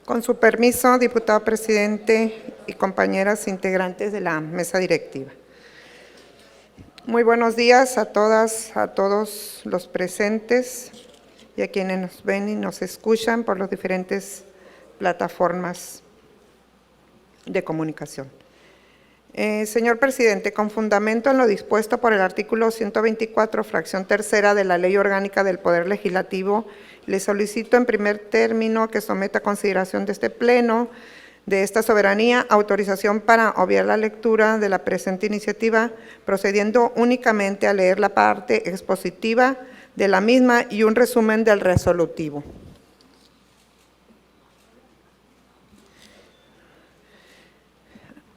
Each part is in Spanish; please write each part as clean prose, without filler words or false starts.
Con su permiso, diputado presidente y compañeras integrantes de la mesa directiva. Muy buenos días a todas, a todos los presentes y a quienes nos ven y nos escuchan por las diferentes plataformas de comunicación. Señor presidente, con fundamento en lo dispuesto por el artículo 124, fracción tercera de la Ley Orgánica del Poder Legislativo, le solicito en primer término que someta a consideración de este Pleno de esta soberanía autorización para obviar la lectura de la presente iniciativa, procediendo únicamente a leer la parte expositiva de la misma y un resumen del resolutivo.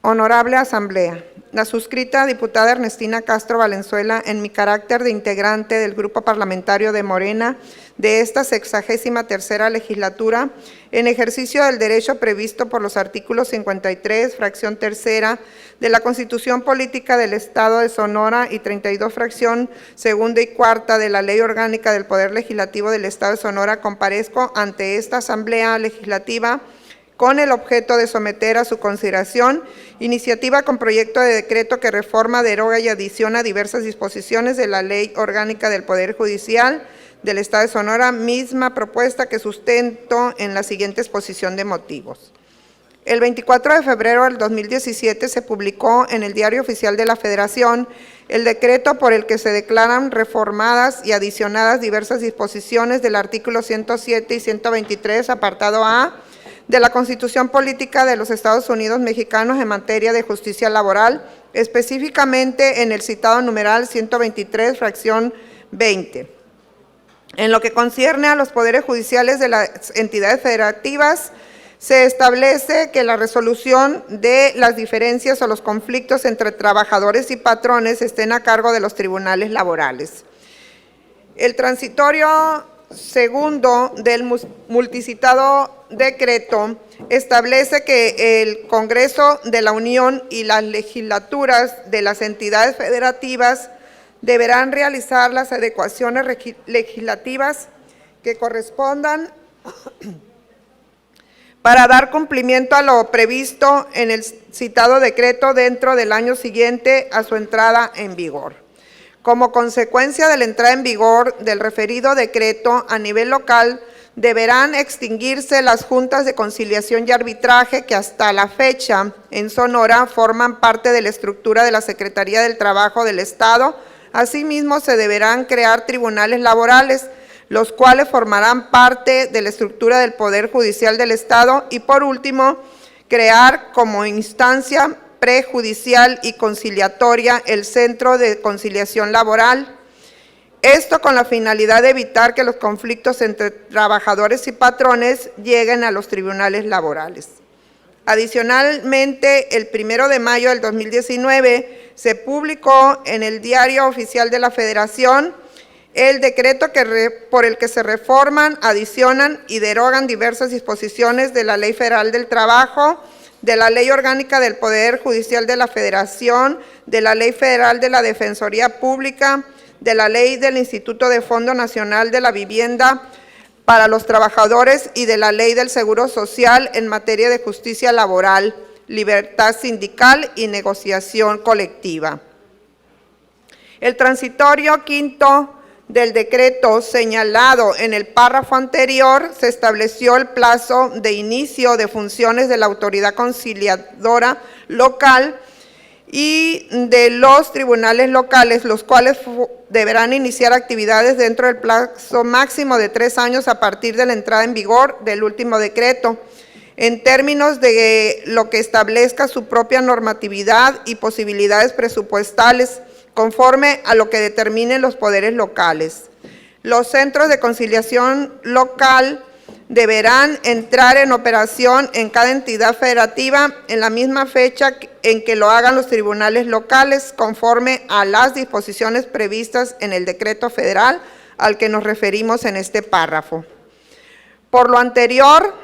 Honorable Asamblea, la suscrita diputada Ernestina Castro Valenzuela, en mi carácter de integrante del Grupo Parlamentario de Morena de esta 63ª legislatura, en ejercicio del derecho previsto por los artículos 53, fracción tercera, de la Constitución Política del Estado de Sonora y 32, fracción segunda y cuarta de la Ley Orgánica del Poder Legislativo del Estado de Sonora, comparezco ante esta Asamblea Legislativa con el objeto de someter a su consideración iniciativa con proyecto de decreto que reforma, deroga y adiciona diversas disposiciones de la Ley Orgánica del Poder Judicial del Estado de Sonora, misma propuesta que sustento en la siguiente exposición de motivos. El 24 de febrero del 2017 se publicó en el Diario Oficial de la Federación el decreto por el que se declaran reformadas y adicionadas diversas disposiciones del artículo 107 y 123, apartado A, de la Constitución Política de los Estados Unidos Mexicanos en materia de justicia laboral, específicamente en el citado numeral 123, fracción 20. En lo que concierne a los poderes judiciales de las entidades federativas, se establece que la resolución de las diferencias o los conflictos entre trabajadores y patrones estén a cargo de los tribunales laborales. El transitorio segundo del multicitado decreto establece que el Congreso de la Unión y las legislaturas de las entidades federativas deberán realizar las adecuaciones legislativas que correspondan para dar cumplimiento a lo previsto en el citado decreto dentro del año siguiente a su entrada en vigor. Como consecuencia de la entrada en vigor del referido decreto a nivel local, deberán extinguirse las juntas de conciliación y arbitraje que hasta la fecha en Sonora forman parte de la estructura de la Secretaría del Trabajo del Estado. Asimismo, se deberán crear tribunales laborales, los cuales formarán parte de la estructura del Poder Judicial del Estado. Y por último, crear como instancia prejudicial y conciliatoria el Centro de Conciliación Laboral. Esto con la finalidad de evitar que los conflictos entre trabajadores y patrones lleguen a los tribunales laborales. Adicionalmente, el 1 de mayo del 2019 se publicó en el Diario Oficial de la Federación el decreto por el que se reforman, adicionan y derogan diversas disposiciones de la Ley Federal del Trabajo, de la Ley Orgánica del Poder Judicial de la Federación, de la Ley Federal de la Defensoría Pública, de la Ley del Instituto de Fondo Nacional de la Vivienda para los Trabajadores y de la Ley del Seguro Social en materia de justicia laboral, libertad sindical y negociación colectiva. El transitorio quinto del decreto señalado en el párrafo anterior, se estableció el plazo de inicio de funciones de la autoridad conciliadora local y de los tribunales locales, los cuales deberán iniciar actividades dentro del plazo máximo de 3 años a partir de la entrada en vigor del último decreto, en términos de lo que establezca su propia normatividad y posibilidades presupuestales, conforme a lo que determinen los poderes locales. Los centros de conciliación local deberán entrar en operación en cada entidad federativa en la misma fecha en que lo hagan los tribunales locales, conforme a las disposiciones previstas en el decreto federal al que nos referimos en este párrafo. Por lo anterior,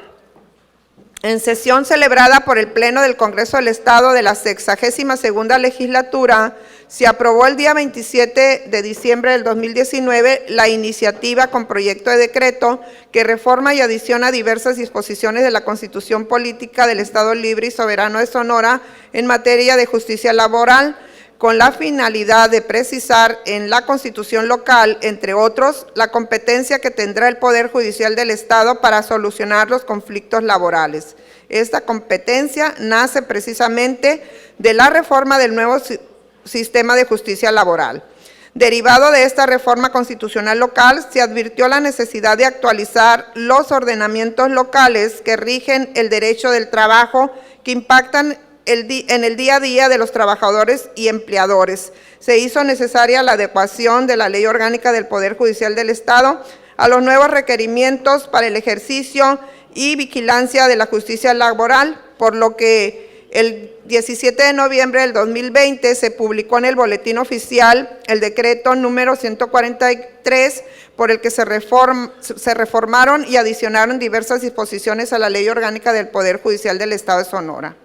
en sesión celebrada por el Pleno del Congreso del Estado de la 62ª legislatura, se aprobó el día 27 de diciembre del 2019 la iniciativa con proyecto de decreto que reforma y adiciona diversas disposiciones de la Constitución Política del Estado Libre y Soberano de Sonora en materia de justicia laboral, con la finalidad de precisar en la Constitución local, entre otros, la competencia que tendrá el Poder Judicial del Estado para solucionar los conflictos laborales. Esta competencia nace precisamente de la reforma del nuevo sistema de justicia laboral. Derivado de esta reforma constitucional local, se advirtió la necesidad de actualizar los ordenamientos locales que rigen el derecho del trabajo, que impactan en el día a día de los trabajadores y empleadores. Se hizo necesaria la adecuación de la Ley Orgánica del Poder Judicial del Estado a los nuevos requerimientos para el ejercicio y vigilancia de la justicia laboral, por lo que el 17 de noviembre del 2020 se publicó en el Boletín Oficial el decreto número 143, por el que se reformaron y adicionaron diversas disposiciones a la Ley Orgánica del Poder Judicial del Estado de Sonora.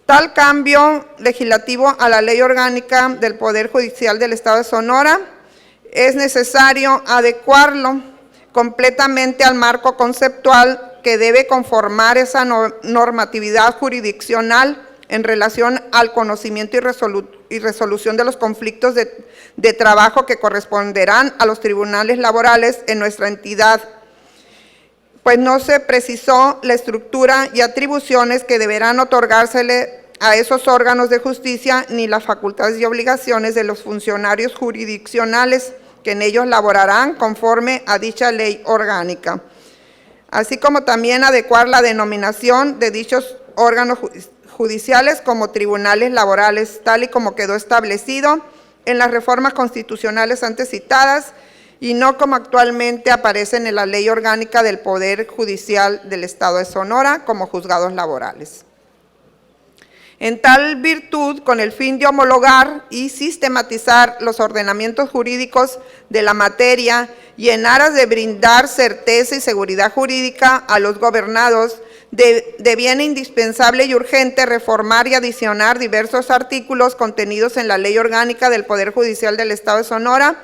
Tal cambio legislativo a la Ley Orgánica del Poder Judicial del Estado de Sonora es necesario adecuarlo completamente al marco conceptual que debe conformar esa normatividad jurisdiccional en relación al conocimiento y resolución de los conflictos de trabajo que corresponderán a los tribunales laborales en nuestra entidad, pues no se precisó la estructura y atribuciones que deberán otorgársele a esos órganos de justicia, ni las facultades y obligaciones de los funcionarios jurisdiccionales que en ellos laborarán conforme a dicha ley orgánica, así como también adecuar la denominación de dichos órganos judiciales como tribunales laborales, tal y como quedó establecido en las reformas constitucionales antes citadas y no como actualmente aparecen en la Ley Orgánica del Poder Judicial del Estado de Sonora como juzgados laborales. En tal virtud, con el fin de homologar y sistematizar los ordenamientos jurídicos de la materia y en aras de brindar certeza y seguridad jurídica a los gobernados, deviene indispensable y urgente reformar y adicionar diversos artículos contenidos en la Ley Orgánica del Poder Judicial del Estado de Sonora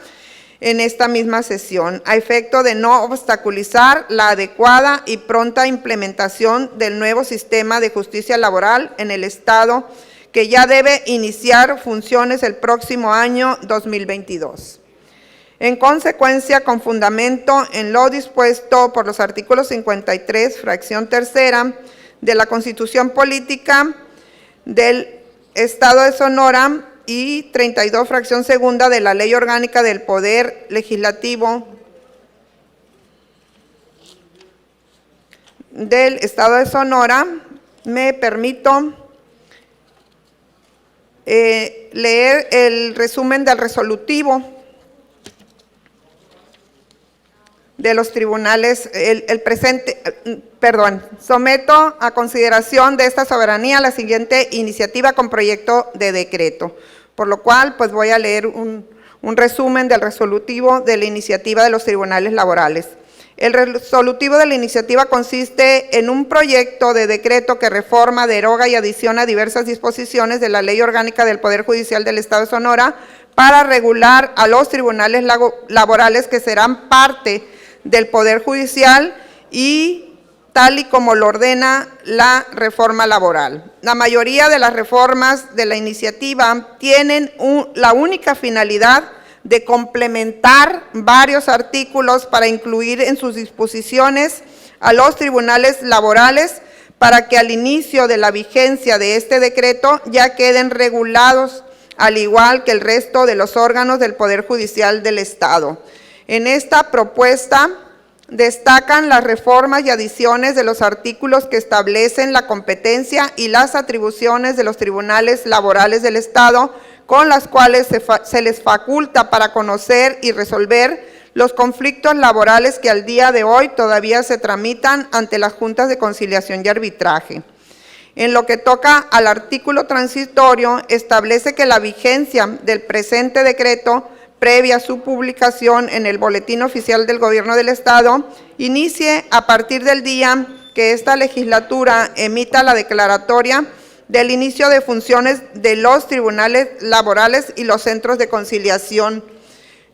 en esta misma sesión, a efecto de no obstaculizar la adecuada y pronta implementación del nuevo sistema de justicia laboral en el Estado, que ya debe iniciar funciones el próximo año 2022. En consecuencia, con fundamento en lo dispuesto por los artículos 53, fracción tercera, de la Constitución Política del Estado de Sonora, y 32, fracción segunda de la Ley Orgánica del Poder Legislativo del Estado de Sonora, me permito leer el resumen del resolutivo de los tribunales, someto a consideración de esta soberanía la siguiente iniciativa con proyecto de decreto, por lo cual pues voy a leer un resumen del resolutivo de la iniciativa de los tribunales laborales. El resolutivo de la iniciativa consiste en un proyecto de decreto que reforma, deroga y adiciona diversas disposiciones de la Ley Orgánica del Poder Judicial del Estado de Sonora para regular a los tribunales laborales que serán parte del Poder Judicial y tal y como lo ordena la reforma laboral. La mayoría de las reformas de la iniciativa tienen la única finalidad de complementar varios artículos para incluir en sus disposiciones a los tribunales laborales para que al inicio de la vigencia de este decreto ya queden regulados al igual que el resto de los órganos del Poder Judicial del Estado. En esta propuesta destacan las reformas y adiciones de los artículos que establecen la competencia y las atribuciones de los tribunales laborales del Estado, con las cuales se les faculta para conocer y resolver los conflictos laborales que al día de hoy todavía se tramitan ante las juntas de conciliación y arbitraje. En lo que toca al artículo transitorio, establece que la vigencia del presente decreto, previa a su publicación en el Boletín Oficial del Gobierno del Estado, inicie a partir del día que esta legislatura emita la declaratoria del inicio de funciones de los tribunales laborales y los centros de conciliación.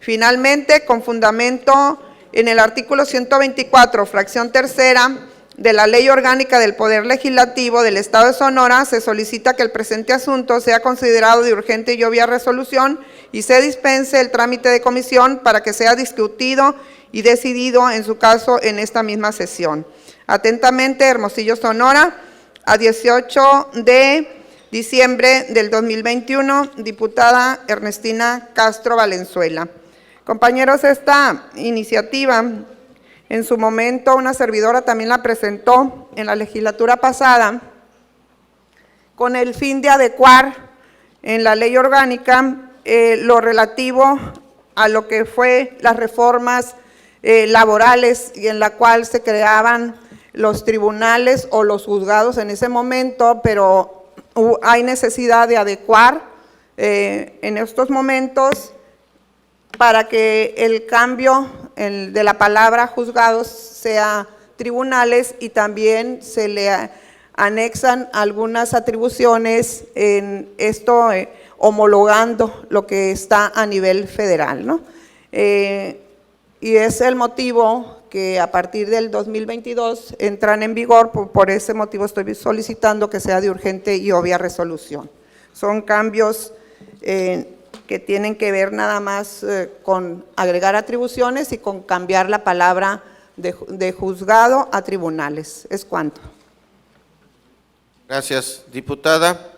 Finalmente, con fundamento en el artículo 124, fracción tercera, de la Ley Orgánica del Poder Legislativo del Estado de Sonora, se solicita que el presente asunto sea considerado de urgente y obvia resolución y se dispense el trámite de comisión para que sea discutido y decidido en su caso en esta misma sesión. Atentamente, Hermosillo, Sonora, a 18 de diciembre del 2021, diputada Ernestina Castro Valenzuela. Compañeros, esta iniciativa, en su momento una servidora también la presentó en la legislatura pasada con el fin de adecuar en la ley orgánica lo relativo a lo que fue las reformas laborales y en la cual se creaban los tribunales o los juzgados en ese momento, pero hay necesidad de adecuar en estos momentos para que el cambio de la palabra juzgados sea tribunales y también se le anexan algunas atribuciones en esto, homologando lo que está a nivel federal, ¿no? Y es el motivo que a partir del 2022 entran en vigor, por ese motivo estoy solicitando que sea de urgente y obvia resolución. Son cambios que tienen que ver nada más con agregar atribuciones y con cambiar la palabra de juzgado a tribunales. Es cuanto. Gracias, diputada.